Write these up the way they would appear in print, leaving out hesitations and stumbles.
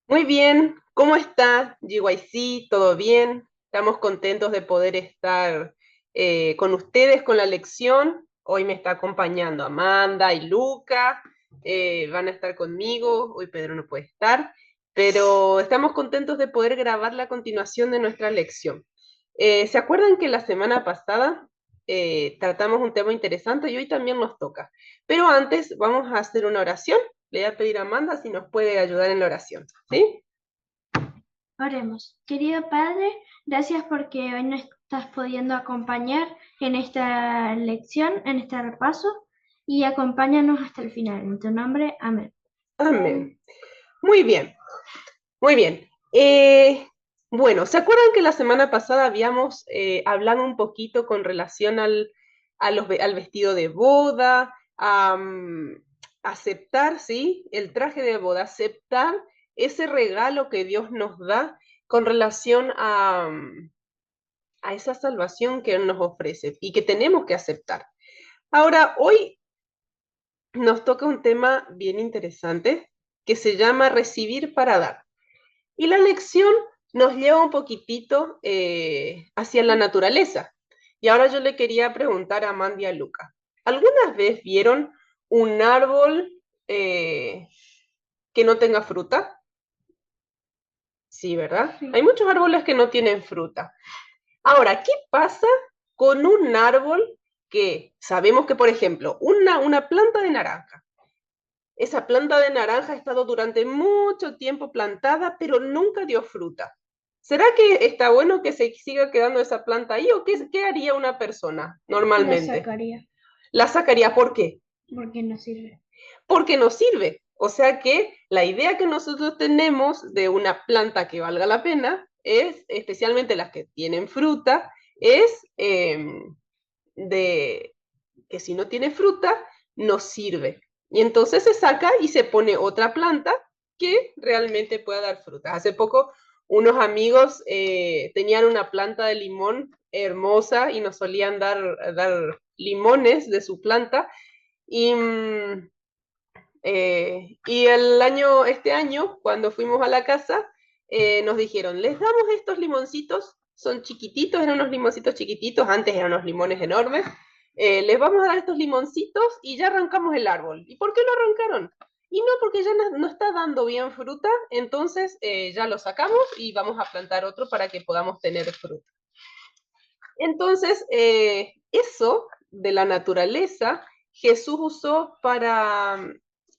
Muy bien, ¿cómo está GYC? ¿Todo bien? Estamos contentos de poder estar con ustedes con la lección. Hoy me está acompañando Amanda y Luca, van a estar conmigo. Hoy Pedro no puede estar, pero estamos contentos de poder grabar la continuación de nuestra lección. ¿Se acuerdan que la semana pasada tratamos un tema interesante y hoy también nos toca? Pero antes vamos a hacer una oración. Le voy a pedir a Amanda si nos puede ayudar en la oración, ¿sí? Oremos. Querido Padre, gracias porque hoy nos estás pudiendo acompañar en esta lección, en este repaso, y acompáñanos hasta el final. En tu nombre, amén. Amén. Muy bien, muy bien. Bueno, ¿se acuerdan que la semana pasada habíamos hablado un poquito con relación al vestido de boda, a aceptar, ¿sí? El traje de boda, aceptar ese regalo que Dios nos da con relación a esa salvación que Él nos ofrece y que tenemos que aceptar. Ahora, hoy nos toca un tema bien interesante que se llama recibir para dar. Y la lección nos lleva un poquitito hacia la naturaleza. Y ahora yo le quería preguntar a Mandy y a Luca, ¿alguna vez vieron un árbol que no tenga fruta? Sí, ¿verdad? Sí. Hay muchos árboles que no tienen fruta. Ahora, ¿qué pasa con un árbol que sabemos que, por ejemplo, una planta de naranja? Esa planta de naranja ha estado durante mucho tiempo plantada, pero nunca dio fruta. ¿Será que está bueno que se siga quedando esa planta ahí o qué haría una persona La normalmente? sacaría La sacaría, ¿por qué? porque no sirve. Porque no sirve. O sea que la idea que nosotros tenemos de una planta que valga la pena es, especialmente las que tienen fruta, es de que si no tiene fruta, no sirve. Y entonces se saca y se pone otra planta que realmente pueda dar fruta. Hace poco unos amigos tenían una planta de limón hermosa y nos solían dar limones de su planta. Y, este año, cuando fuimos a la casa, nos dijeron, les damos estos limoncitos, son chiquititos, eran unos limoncitos chiquititos, antes eran unos limones enormes, les vamos a dar estos limoncitos y ya arrancamos el árbol. ¿Y por qué lo arrancaron? Y no, porque ya no está dando bien fruta, entonces ya lo sacamos y vamos a plantar otro para que podamos tener fruta. Entonces, eso de la naturaleza, Jesús usó para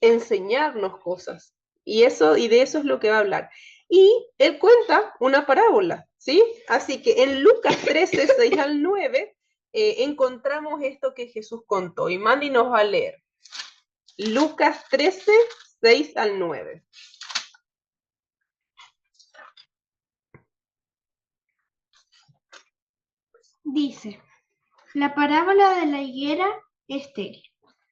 enseñarnos cosas. Y de eso es lo que va a hablar. Y él cuenta una parábola, ¿sí? Así que en Lucas 13, 6 al 9, encontramos esto que Jesús contó. Y Mandy nos va a leer. Lucas 13, 6 al 9. Dice, la parábola de la higuera estéril.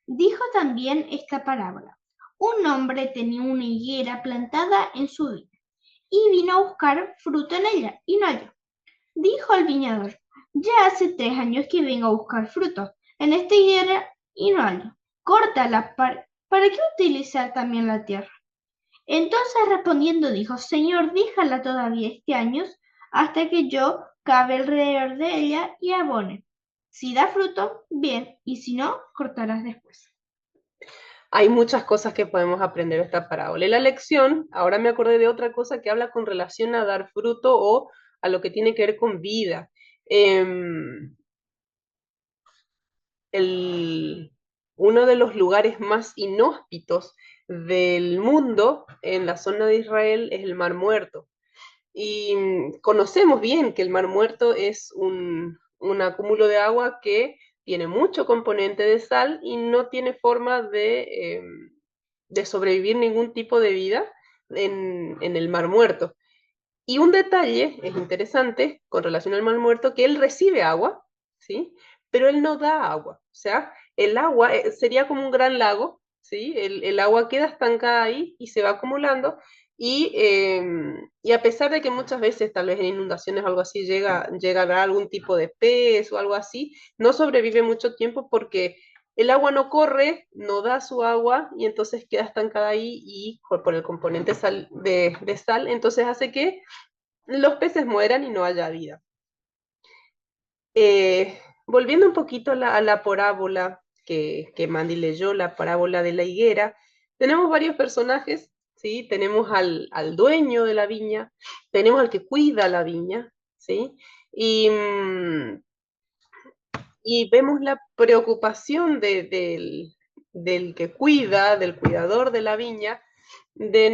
Dijo también esta parábola. Un hombre tenía una higuera plantada en su viña y vino a buscar fruto en ella y no halló. Dijo el viñador, ya hace 3 años que vengo a buscar frutos en esta higuera y no hallo. Córtala, ¿para qué utilizar también la tierra? Entonces respondiendo dijo, Señor, déjala todavía este año hasta que yo cabe alrededor de ella y abone. Si da fruto, bien, y si no, cortarás después. Hay muchas cosas que podemos aprender de esta parábola. Y la lección, ahora me acordé de otra cosa que habla con relación a dar fruto o a lo que tiene que ver con vida. Eh, el, Uno de los lugares más inhóspitos del mundo en la zona de Israel es el Mar Muerto. Y conocemos bien que el Mar Muerto es un acúmulo de agua que tiene mucho componente de sal y no tiene forma de sobrevivir ningún tipo de vida en el Mar Muerto. Y un detalle es interesante con relación al Mar Muerto, que él recibe agua, ¿sí? Pero él no da agua. O sea, el agua sería como un gran lago, ¿sí? El agua queda estancada ahí y se va acumulando. Y a pesar de que muchas veces, tal vez en inundaciones o algo así, llega a dar algún tipo de pez o algo así, no sobrevive mucho tiempo porque el agua no corre, no da su agua y entonces queda estancada ahí y por el componente de sal, entonces hace que los peces mueran y no haya vida. Volviendo un poquito a la parábola que Mandy leyó, la parábola de la higuera, tenemos varios personajes, ¿sí? Tenemos al dueño de la viña, tenemos al que cuida la viña, ¿sí? Y, y vemos la preocupación del que cuida, del cuidador de la viña, de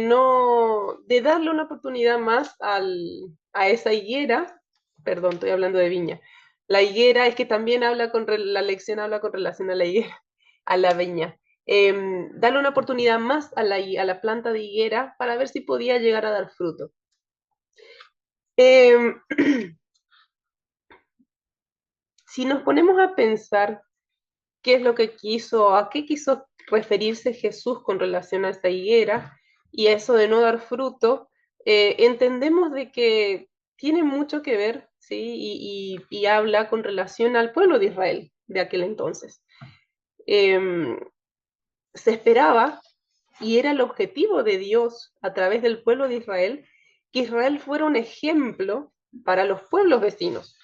darle una oportunidad más a esa higuera, perdón, estoy hablando de viña. La higuera es que también la lección habla con relación a la higuera, a la viña. Darle una oportunidad más a la planta de higuera para ver si podía llegar a dar fruto. Eh, si nos ponemos a pensar qué es lo que quiso, a qué quiso referirse Jesús con relación a esta higuera y a eso de no dar fruto, entendemos de que tiene mucho que ver, ¿sí? Y habla con relación al pueblo de Israel de aquel entonces. Se esperaba, y era el objetivo de Dios a través del pueblo de Israel, que Israel fuera un ejemplo para los pueblos vecinos.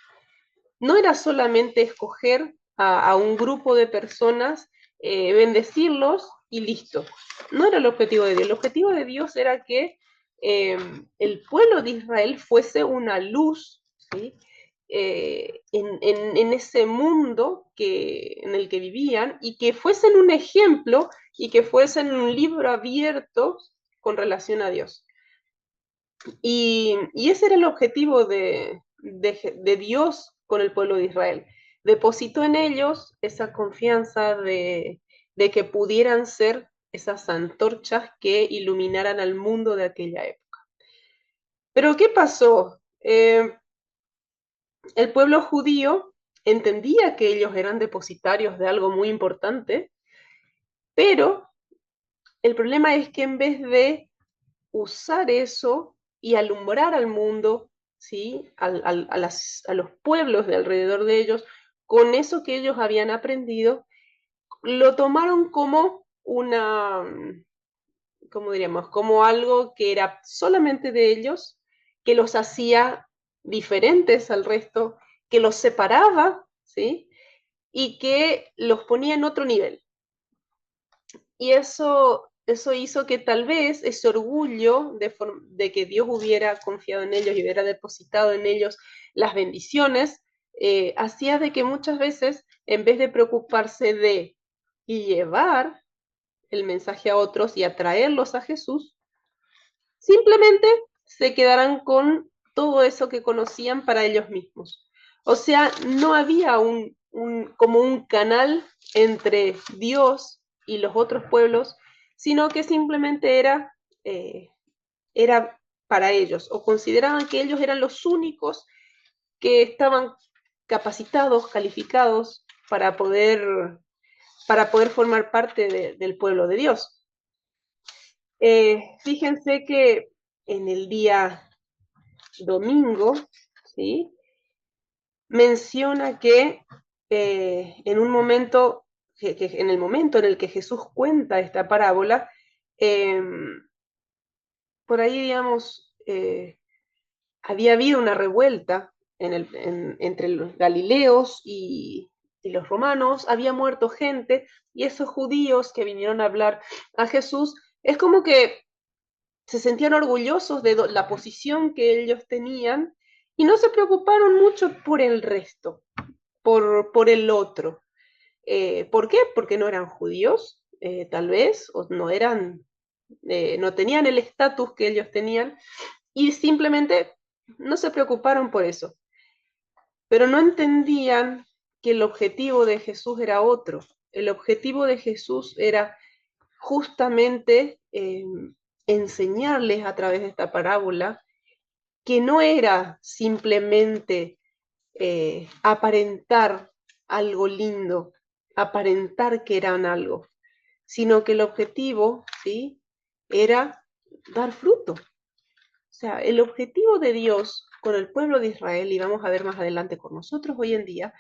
No era solamente escoger a un grupo de personas, bendecirlos y listo. No era el objetivo de Dios. El objetivo de Dios era que el pueblo de Israel fuese una luz, ¿sí? En ese mundo en el que vivían y que fuesen un ejemplo y que fuesen un libro abierto con relación a Dios. Y ese era el objetivo de Dios con el pueblo de Israel. Depositó en ellos esa confianza de que pudieran ser esas antorchas que iluminaran al mundo de aquella época. Pero ¿qué pasó? El pueblo judío entendía que ellos eran depositarios de algo muy importante, pero el problema es que en vez de usar eso y alumbrar al mundo, ¿sí? A los pueblos de alrededor de ellos, con eso que ellos habían aprendido, lo tomaron como ¿cómo diríamos? Como algo que era solamente de ellos, que los hacía diferentes al resto, que los separaba, ¿sí? Y que los ponía en otro nivel. Y eso hizo que tal vez ese orgullo de que Dios hubiera confiado en ellos y hubiera depositado en ellos las bendiciones, hacía de que muchas veces, en vez de preocuparse de llevar el mensaje a otros y atraerlos a Jesús, simplemente se quedaran con todo eso que conocían para ellos mismos. O sea, no había como un canal entre Dios y los otros pueblos, sino que simplemente era para ellos, o consideraban que ellos eran los únicos que estaban capacitados, calificados para poder formar parte del pueblo de Dios. Fíjense que en el día domingo, ¿sí? Menciona que en un momento, en el momento en el que Jesús cuenta esta parábola, eh, por ahí, digamos, había habido una revuelta entre los galileos y los romanos, había muerto gente, y esos judíos que vinieron a hablar a Jesús, es como que se sentían orgullosos de la posición que ellos tenían y no se preocuparon mucho por el resto, por el otro. ¿Por qué? Porque no eran judíos, tal vez, o no tenían el estatus que ellos tenían y simplemente no se preocuparon por eso. Pero no entendían que el objetivo de Jesús era otro. El objetivo de Jesús era justamente enseñarles a través de esta parábola que no era simplemente aparentar algo lindo, aparentar que eran algo, sino que el objetivo, ¿sí? Era dar fruto. O sea, el objetivo de Dios con el pueblo de Israel, y vamos a ver más adelante con nosotros hoy en día,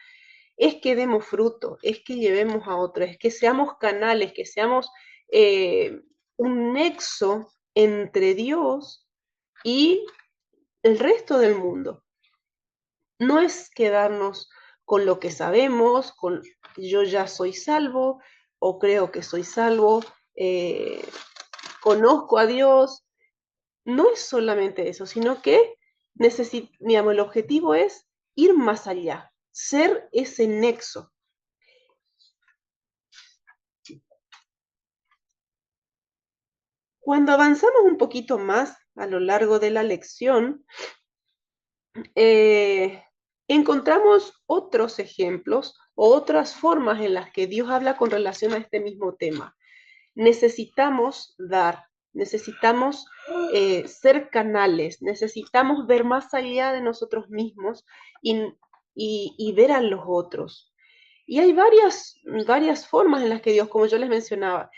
es que demos fruto, es que llevemos a otros, es que seamos canales, que seamos un nexo entre Dios y el resto del mundo. No es quedarnos con lo que sabemos, con yo ya soy salvo o creo que soy salvo, conozco a Dios. No es solamente eso, sino que digamos, el objetivo es ir más allá, ser ese nexo. Cuando avanzamos un poquito más a lo largo de la lección, encontramos otros ejemplos o otras formas en las que Dios habla con relación a este mismo tema. Necesitamos dar, necesitamos ser canales, necesitamos ver más allá de nosotros mismos y ver a los otros. Y hay varias formas en las que Dios, como yo les mencionaba,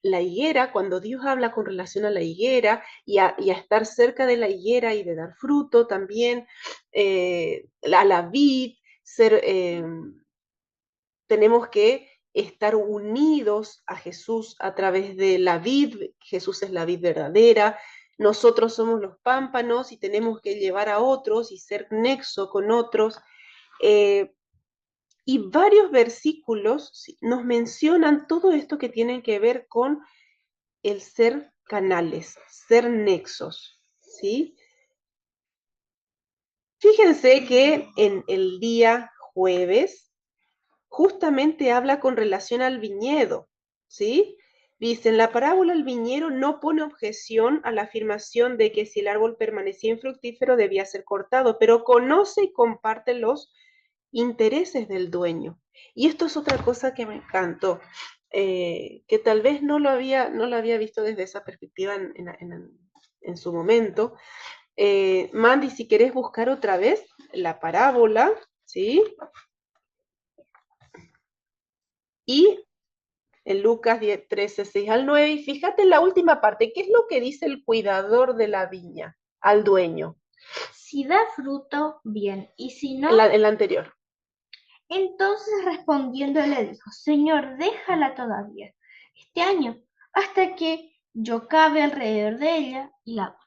la higuera, cuando Dios habla con relación a la higuera y a estar cerca de la higuera y de dar fruto también, a la vid, tenemos que estar unidos a Jesús a través de la vid. Jesús es la vid verdadera, nosotros somos los pámpanos y tenemos que llevar a otros y ser nexo con otros. Y varios versículos nos mencionan todo esto que tiene que ver con el ser canales, ser nexos, ¿sí? Fíjense que en el día jueves justamente habla con relación al viñedo, ¿sí? Dice, en la parábola el viñero no pone objeción a la afirmación de que si el árbol permanecía infructífero debía ser cortado, pero conoce y comparte los intereses del dueño. Y esto es otra cosa que me encantó, que tal vez no lo había visto desde esa perspectiva en su momento. Mandy, si querés buscar otra vez la parábola, ¿sí? Y en Lucas 10, 13, 6 al 9, y fíjate en la última parte, ¿qué es lo que dice el cuidador de la viña al dueño? Si da fruto, bien, y si no, En la anterior. entonces respondiendo le dijo, Señor, déjala todavía este año, hasta que yo cabe alrededor de ella y la...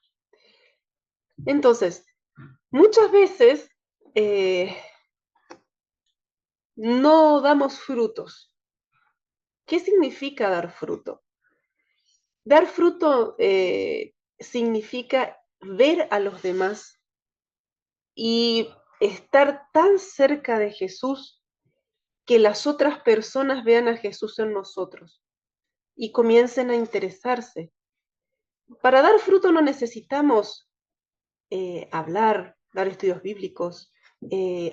Entonces, muchas veces no damos frutos. ¿Qué significa dar fruto? Dar fruto significa ver a los demás y estar tan cerca de Jesús que las otras personas vean a Jesús en nosotros y comiencen a interesarse. Para dar fruto no necesitamos hablar, dar estudios bíblicos,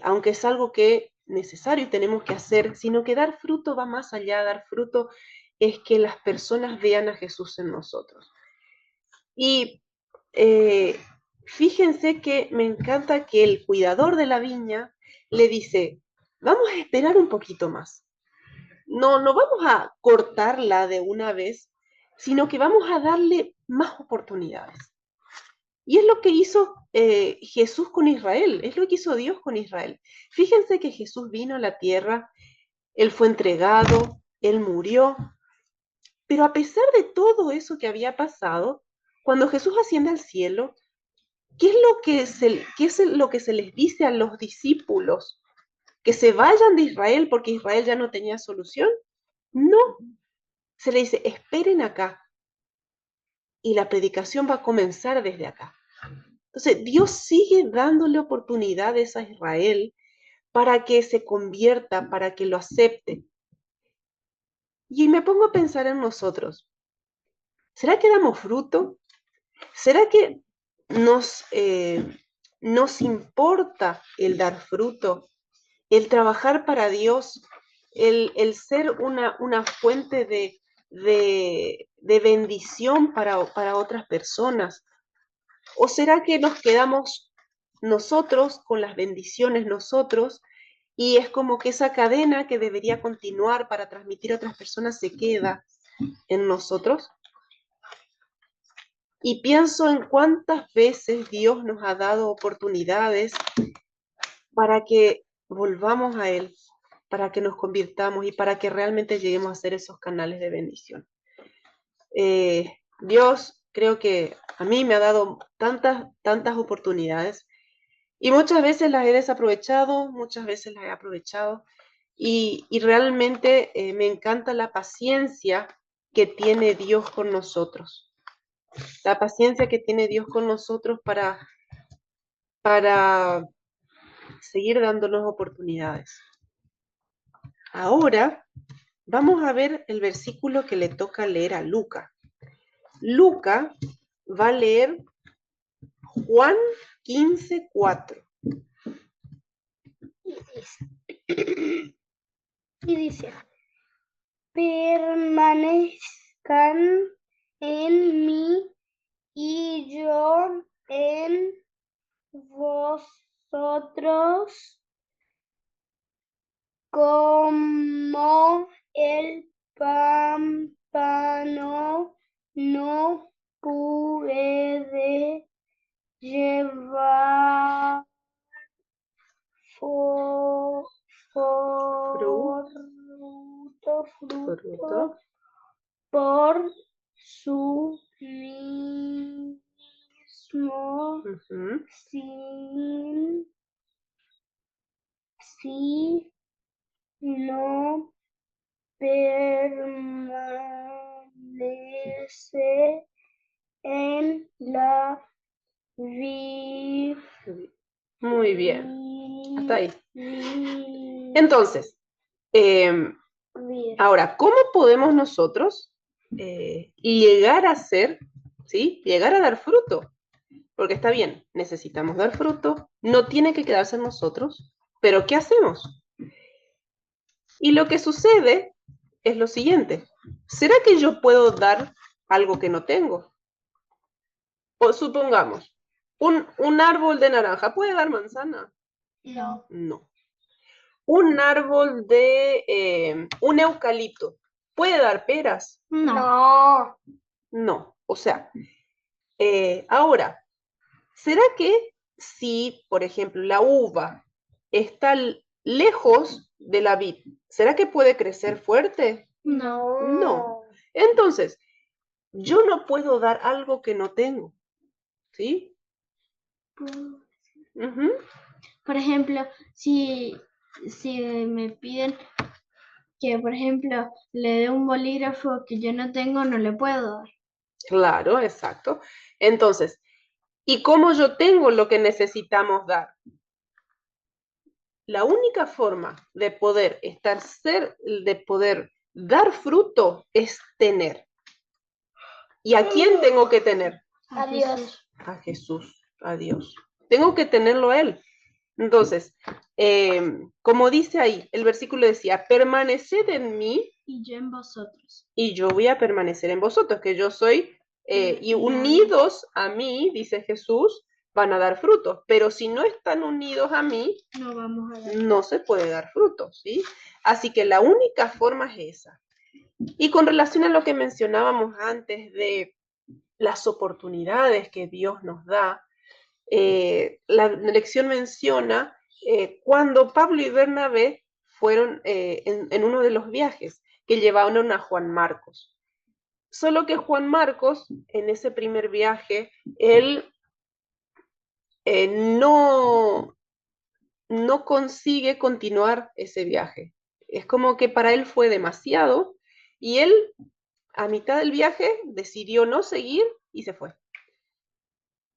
aunque es algo que necesario y tenemos que hacer, sino que dar fruto va más allá. Dar fruto es que las personas vean a Jesús en nosotros. Y fíjense que me encanta que el cuidador de la viña le dice, vamos a esperar un poquito más. No vamos a cortarla de una vez, sino que vamos a darle más oportunidades. Y es lo que hizo Jesús con Israel, es lo que hizo Dios con Israel. Fíjense que Jesús vino a la tierra, Él fue entregado, Él murió, pero a pesar de todo eso que había pasado, cuando Jesús asciende al cielo, ¿qué es lo que se les dice a los discípulos? ¿Que se vayan de Israel porque Israel ya no tenía solución? No, se les dice, esperen acá y la predicación va a comenzar desde acá. Entonces, Dios sigue dándole oportunidades a Israel para que se convierta, para que lo acepte. Y me pongo a pensar en nosotros. ¿Será que damos fruto? ¿Será que nos importa el dar fruto, el trabajar para Dios, el ser una fuente de bendición para otras personas? ¿O será que nos quedamos nosotros con las bendiciones nosotros y es como que esa cadena que debería continuar para transmitir a otras personas se queda en nosotros? Y pienso en cuántas veces Dios nos ha dado oportunidades para que volvamos a Él para que nos convirtamos y para que realmente lleguemos a ser esos canales de bendición. Dios creo que a mí me ha dado tantas oportunidades y muchas veces las he desaprovechado, muchas veces las he aprovechado y realmente me encanta la paciencia que tiene Dios con nosotros. La paciencia que tiene Dios con nosotros para seguir dándonos oportunidades. Ahora vamos a ver el versículo que le toca leer a Luca. Luca va a leer Juan 15:4. Y dice, permanezcan en mí y yo en vosotros, como el pámpano no puede llevar fruto por su mismo, si no permanece en la vid. Muy bien. Hasta ahí. Entonces, ahora, ¿cómo podemos nosotros llegar a ser, ¿sí? Llegar a dar fruto? Porque está bien, necesitamos dar fruto, no tiene que quedarse en nosotros, pero ¿qué hacemos? Y lo que sucede es lo siguiente, ¿será que yo puedo dar algo que no tengo? O supongamos, un árbol de naranja, ¿puede dar manzana? No. No. Un árbol de un eucalipto, ¿puede dar peras? No. No. O sea, ahora, ¿será que si, por ejemplo, la uva está lejos de la vid, ¿será que puede crecer fuerte? No. No. Entonces, yo no puedo dar algo que no tengo, ¿sí? Ujú. Por ejemplo, si me piden que, por ejemplo, le dé un bolígrafo que yo no tengo, no le puedo dar. Claro, exacto. Entonces, ¿y cómo yo tengo lo que necesitamos dar? La única forma de poder de poder dar fruto es tener. ¿Y a quién tengo que tener? A Dios. A Jesús, a Dios. Tengo que tenerlo a Él. Entonces, como dice ahí, el versículo decía, permaneced en mí Y yo en vosotros. y yo voy a permanecer en vosotros, que yo soy, y unidos a mí, dice Jesús, van a dar frutos, pero si no están unidos a mí, No vamos a dar. no se puede dar frutos, ¿sí? Así que la única forma es esa. Y con relación a lo que mencionábamos antes de las oportunidades que Dios nos da, la lección menciona cuando Pablo y Bernabé fueron en uno de los viajes que llevaron a Juan Marcos. Solo que Juan Marcos, en ese primer viaje, él no consigue continuar ese viaje. Es como que para él fue demasiado y él a mitad del viaje decidió no seguir y se fue.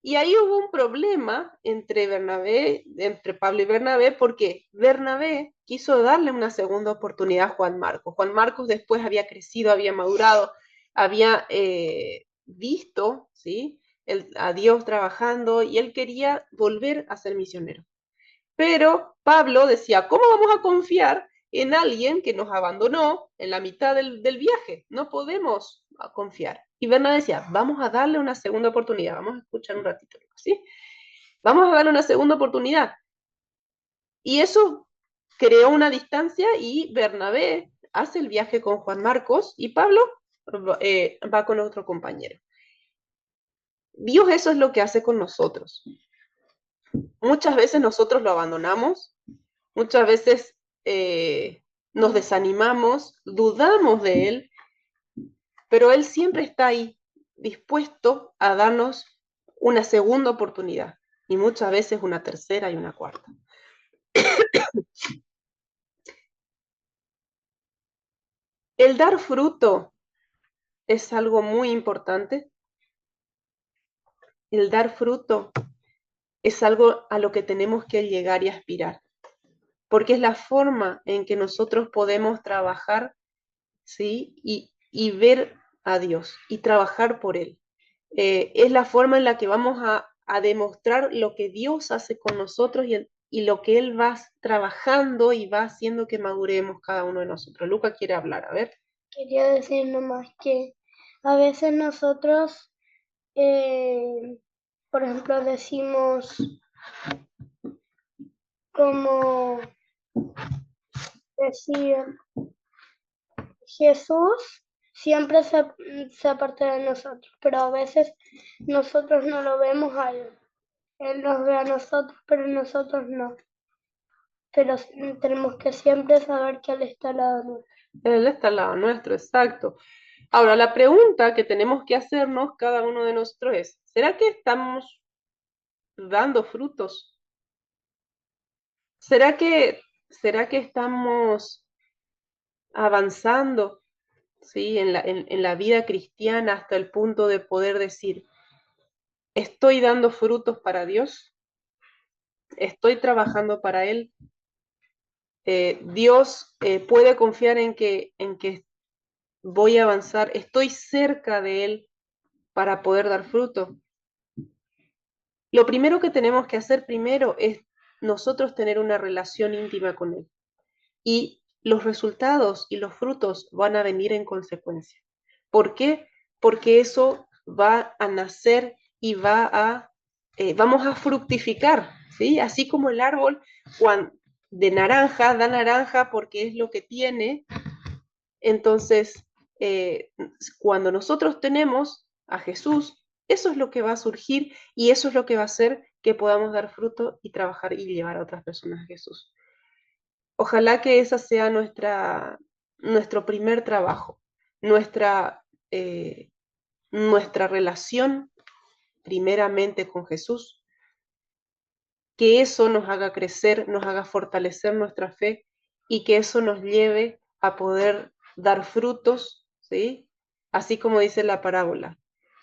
Y ahí hubo un problema entre Pablo y Bernabé, porque Bernabé quiso darle una segunda oportunidad a Juan Marcos. Juan Marcos después había crecido, había madurado, había visto, ¿sí? A Dios trabajando y él quería volver a ser misionero. Pero Pablo decía, ¿cómo vamos a confiar en alguien que nos abandonó en la mitad del viaje? No podemos confiar. Y Bernabé decía, vamos a darle una segunda oportunidad. Vamos a escuchar un ratito, ¿sí? Vamos a darle una segunda oportunidad. Y eso creó una distancia y Bernabé hace el viaje con Juan Marcos y Pablo va con otro compañero. Dios eso es lo que hace con nosotros. Muchas veces nosotros lo abandonamos Muchas veces nos desanimamos, dudamos de Él, pero Él siempre está ahí, dispuesto a darnos una segunda oportunidad, y muchas veces una tercera y una cuarta. El dar fruto es algo muy importante. El dar fruto es algo a lo que tenemos que llegar y aspirar, porque es la forma en que nosotros podemos trabajar, ¿sí? Y ver a Dios y trabajar por Él. Es la forma en la que vamos a demostrar lo que Dios hace con nosotros y lo que Él va trabajando y va haciendo que maduremos cada uno de nosotros. Luca quiere hablar, a ver. Quería decir nomás que a veces nosotros, por ejemplo, decimos como decir, Jesús siempre se aparta de nosotros, pero a veces nosotros no lo vemos a Él. Él nos ve a nosotros, pero nosotros no. Pero tenemos que siempre saber que Él está al lado nuestro. Él está al lado nuestro, exacto. Ahora, la pregunta que tenemos que hacernos cada uno de nosotros es, ¿será que estamos dando frutos? ¿Será que estamos avanzando, ¿sí? En la vida cristiana hasta el punto de poder decir, ¿estoy dando frutos para Dios? ¿Estoy trabajando para Él? Dios puede confiar en que voy a avanzar, estoy cerca de Él para poder dar fruto. Lo primero que tenemos que hacer primero es nosotros tener una relación íntima con Él. Y los resultados y los frutos van a venir en consecuencia. ¿Por qué? Porque eso va a nacer y vamos a fructificar, ¿sí? Así como el árbol de naranja da naranja porque es lo que tiene, entonces cuando nosotros tenemos a Jesús, eso es lo que va a surgir y eso es lo que va a hacer que podamos dar fruto y trabajar y llevar a otras personas a Jesús. Ojalá que esa sea nuestro primer trabajo, nuestra, eh, nuestra relación primeramente con Jesús, que eso nos haga crecer, nos haga fortalecer nuestra fe y que eso nos lleve a poder dar frutos, ¿sí? Así como dice la parábola.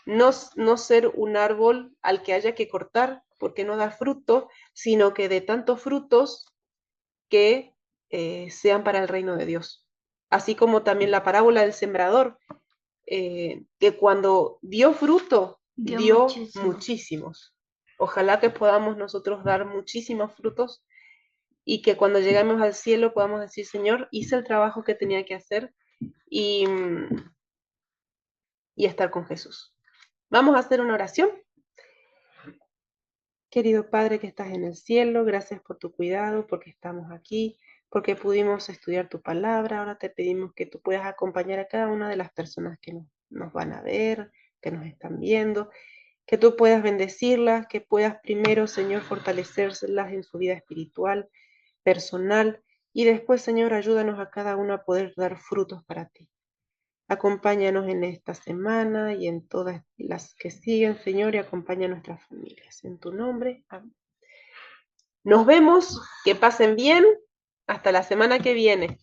No ser un árbol al que haya que cortar porque no da fruto, sino que de tantos frutos que sean para el reino de Dios. Así como también la parábola del sembrador, que cuando dio fruto, dio muchísimos. Ojalá que podamos nosotros dar muchísimos frutos y que cuando lleguemos al cielo podamos decir, Señor, hice el trabajo que tenía que hacer y, y estar con Jesús. Vamos a hacer una oración. Querido Padre que estás en el cielo, gracias por tu cuidado, porque estamos aquí, porque pudimos estudiar tu palabra. Ahora te pedimos que tú puedas acompañar a cada una de las personas que nos van a ver, que nos están viendo, que tú puedas bendecirlas, que puedas primero, Señor, fortalecérselas en su vida espiritual, personal, y después, Señor, ayúdanos a cada uno a poder dar frutos para ti. Acompáñanos en esta semana y en todas las que siguen, Señor, y acompaña a nuestras familias. En tu nombre, amén. Nos vemos, que pasen bien, hasta la semana que viene.